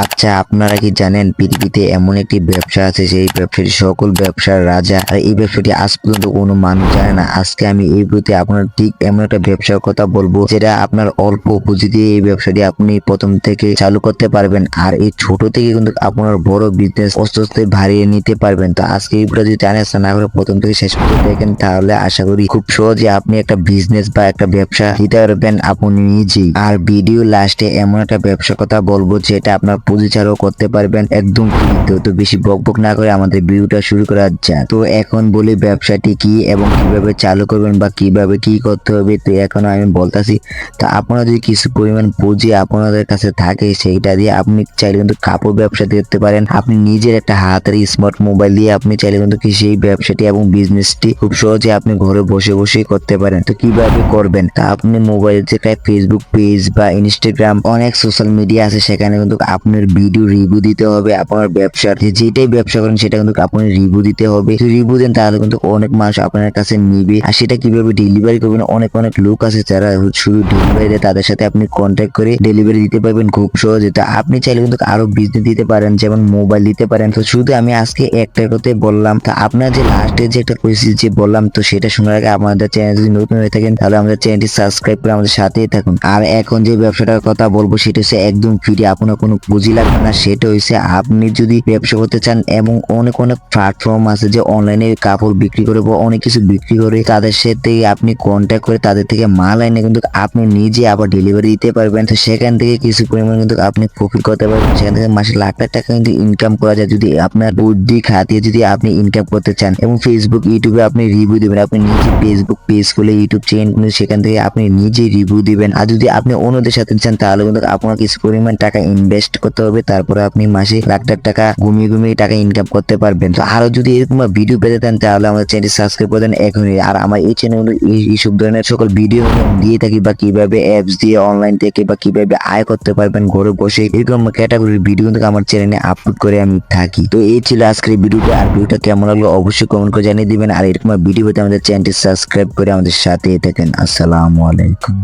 আচ্ছা, আপনারা কি জানেন পৃথিবীতে এমন একটি ব্যবসা আছে সেই ব্যবসাটি সকল ব্যবসার রাজা, আর এই ব্যবসাটি আজ পর্যন্ত কোনো মানুষ জানে না। আজকে আমি এই ভিডিওতে আপনার ঠিক এমন একটা ব্যবসার কথা বলবো যেটা আপনার অল্প পুঁজি দিয়ে এই ব্যবসাটি আপনি প্রথম থেকে চালু করতে পারবেন, আর এই ছোট থেকে কিন্তু আপনার বড় বিজনেস আস্তে আস্তে বাড়িয়ে নিতে পারবেন। তো আজকে এই ভিডিও যদি জানেন না করে প্রথম থেকে শেষ পর্যন্ত দেখেন, তাহলে আশা করি খুব সহজে আপনি একটা বিজনেস বা একটা ব্যবসা দিতে পারবেন আপনি নিজেই। আর ভিডিও লাস্টে এমন একটা ব্যবসার কথা বলবো যেটা আপনার পুঁজি ছাড়াও করতে পারবেন একদম ফ্রিতে। তো বেশি বকবক না করে আমাদের ভিডিওটা শুরু করা যাক। তো এখন বলি ব্যবসাটি কি এবং কিভাবে চালু করবেন বা কিভাবে কি করতে হবে, তো এখন আমি বলতাছি। তো আপনারা যদি কিছু পরিমাণ পুঁজি আপনাদের কাছে থাকে সেইটা দিয়ে আপনি চাইলে কিন্তু কাপড় ব্যবসা করতে পারেন। আপনি নিজের একটা হাতের স্মার্ট মোবাইল দিয়ে আপনি চাইলে কিন্তু সেই ব্যবসাটি এবং বিজনেসটি খুব সহজে আপনি ঘরে বসে বসে করতে পারেন। তো কিভাবে করবেন, তা আপনি মোবাইল থেকে ফেসবুক পেজ বা ইনস্টাগ্রাম অনেক সোশ্যাল মিডিয়া আছে, সেখানে কিন্তু আপনার ভিডিও রিভিউ দিতে হবে। আপনার ব্যবসার যেটাই ব্যবসা করেন সেটা কিন্তু আপনি রিভিউ দিতে হবে। যদি রিভিউ দেন তাহলে কিন্তু অনেক মানুষ আপনার কাছে নিবে। আর সেটা কিভাবে ডেলিভারি করবেন, অনেক অনেক লোক আছে যারা শুধু ডেলিভারি দেয়, তাদের সাথে আপনি কন্ট্যাক্ট করে ডেলিভারি দিতে পারবেন খুব সহজে। তো আপনি চাইলে কিন্তু আরো বিজনেস দিতে পারেন, যেমন মোবাইল দিতে পারেন। তো শুধু আমি আজকে একটা কথা বললাম। তো আপনার যে লাস্টে যে একটা পরিস্থিতি যে বললাম, তো সেটা শোনার আগে আমাদের চ্যানেল যদি নতুন হয়ে থাকেন তাহলে আমাদের চ্যানেলটি সাবস্ক্রাইব করে আমাদের সাথেই থাকুন। আর এখন যে ব্যবসাটার কথা বলবো সেটা হচ্ছে একদম ফ্রি, আপনার কোনো পুঁজি লাগবে না। সেটা হচ্ছে আপনি যদি ব্যবসা করতে চান, এবং অনেক অনেক প্ল্যাটফর্ম আছে যে অনলাইনে কাপড় বিক্রি করে বা অনেক কিছু বিক্রি করে, তাদের সাথে আপনি কন্ট্যাক্ট করে তাদের থেকে মাল এনে কিন্তু আপনি নিজে আবার ডেলিভারি দিতে পারবেন। তো সেখান থেকে কিছু পরিমাণ কিন্তু আপনি প্রফিট করতে পারবেন। সেখান থেকে মাসে লাখ লাখ টাকা কিন্তু ইনকাম করা যায় যদি আপনার বুদ্ধি খাটিয়ে যদি আপনি ইনকাম করতে চান। এবং ফেসবুক ইউটিউবে আপনি রিভিউ দিবেন, আপনি নিজে ফেসবুক পেজ খুলে ইউটিউব চ্যানেল খুলে সেখান থেকে আপনি নিজে রিভিউ দিবেন। আর যদি আপনি অন্যদের সাথে চান তাহলে কিন্তু আপনার কিছু পরিমাণ টাকা ইনভেস্ট করতে হবে, তারপরে আপনি মাসে লাখ লাখ টাকা ঘুমিয়ে ঘুমিয়ে টাকা ইনকাম করতে পারবেন। তো আরো যদি এরকম ভিডিও পেতে চান তাহলে আমাদের চ্যানেলটি সাবস্ক্রাইব করে দেন এখনই। আর আমার এই চ্যানেলে এইসব ধরনের সকল ভিডিও দিয়ে থাকি, বা কিভাবে অ্যাপস দিয়ে অনলাইন থেকে বা কিভাবে আয় করতে পারবেন ঘরে বসে, এরকম ক্যাটাগরির ভিডিও কিন্তু আমার চ্যানেলে আপলোড করে আমি থাকি। তো এই ছিল আজকের ভিডিওটা। আর ভিডিওটা কেমন লাগলো অবশ্যই কমেন্ট করে জানিয়ে দিবেন। আর এরকম ভিডিও পেতে আমাদের চ্যানেলটি সাবস্ক্রাইব করে আমাদের সাথে থাকেন। আসসালামু আলাইকুম।